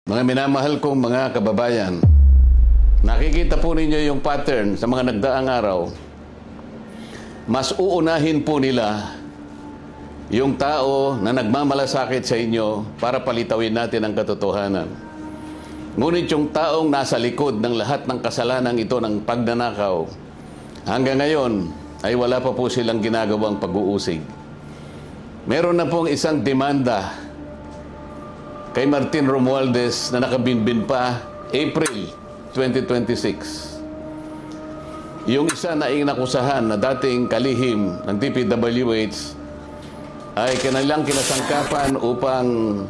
Mga minamahal kong mga kababayan, nakikita po ninyo yung pattern sa mga nagdaang araw. Mas uunahin po nila yung tao na nagmamalasakit sa inyo para palitawin natin ang katotohanan. Ngunit yung taong nasa likod ng lahat ng kasalanan ito ng pagnanakaw, hanggang ngayon ay wala pa po silang ginagawang pag-uusig. Meron na pong isang demanda kay Martin Romualdez na nakabinbin pa April 2026. Yung isa na inakusahan na dating kalihim ng DPWH ay kanilang kinasangkapan upang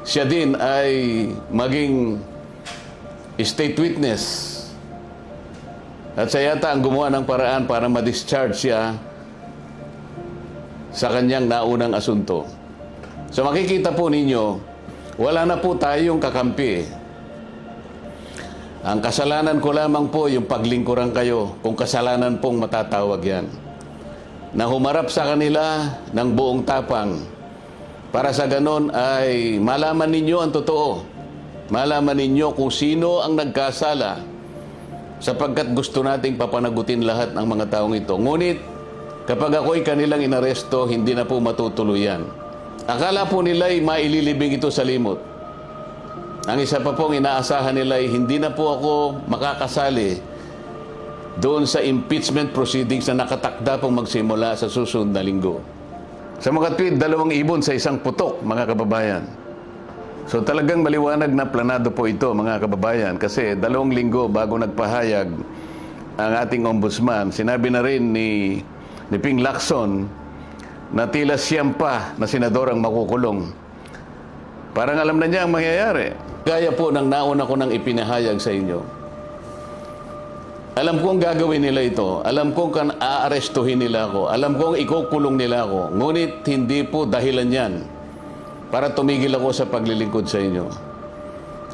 siya din ay maging state witness. At siya yata ang gumawa ng paraan para ma-discharge siya sa kanyang naunang asunto. So makikita po ninyo, wala na po tayong kakampi. Ang kasalanan ko lamang po yung paglingkuran kayo, kung kasalanan pong matatawag yan. Na humarap sa kanila ng buong tapang para sa ganon ay malaman ninyo ang totoo. Malaman ninyo kung sino ang nagkasala sapagkat gusto nating papanagutin lahat ng mga taong ito. Ngunit kapag ako'y kanilang inaresto, hindi na po matutuloy yan. Akala po nila ay maililibing ito sa limot. Ang isa pa pong inaasahan nila ay hindi na po ako makakasali doon sa impeachment proceedings na nakatakda pong magsimula sa susunod na linggo. Sa mga tweet, 2 ibon sa isang putok, mga kababayan. So talagang maliwanag na planado po ito, mga kababayan, kasi 2 linggo bago nagpahayag ang ating ombudsman, sinabi na rin ni Ping Lacson na tila siyam pa na senador ang makukulong. Parang alam na niya ang mangyayari. Gaya po ng nauna ko nang ipinahayag sa inyo. Alam kong gagawin nila ito. Alam kong aarestuhin nila ako. Alam kong ikukulong nila ako. Ngunit hindi po dahilan yan para tumigil ako sa paglilingkod sa inyo.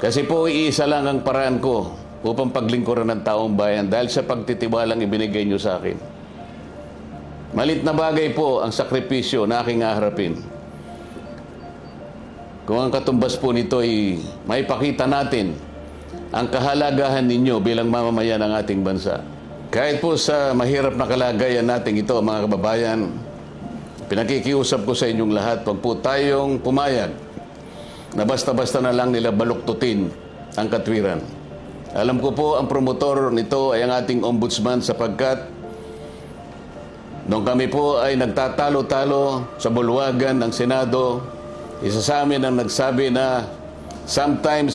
Kasi po iisa lang ang paraan ko upang paglingkuran ng taong bayan dahil sa pagtitiwalang ibinigay nyo sa akin. Malit na bagay po ang sakripisyo na aking haharapin. Kung ang katumbas po nito ay maipakita natin ang kahalagahan ninyo bilang mamamayan ng ating bansa. Kahit po sa mahirap na kalagayan natin ito, mga kababayan, pinakikiusap ko sa inyong lahat, huwag po tayong pumayag na basta-basta na lang nila baluktutin ang katwiran. Alam ko po ang promotor nito ay ang ating ombudsman sapagkat nung kami po ay nagtatalo-talo sa bulwagan ng Senado, isa sa amin ang nagsabi na sometimes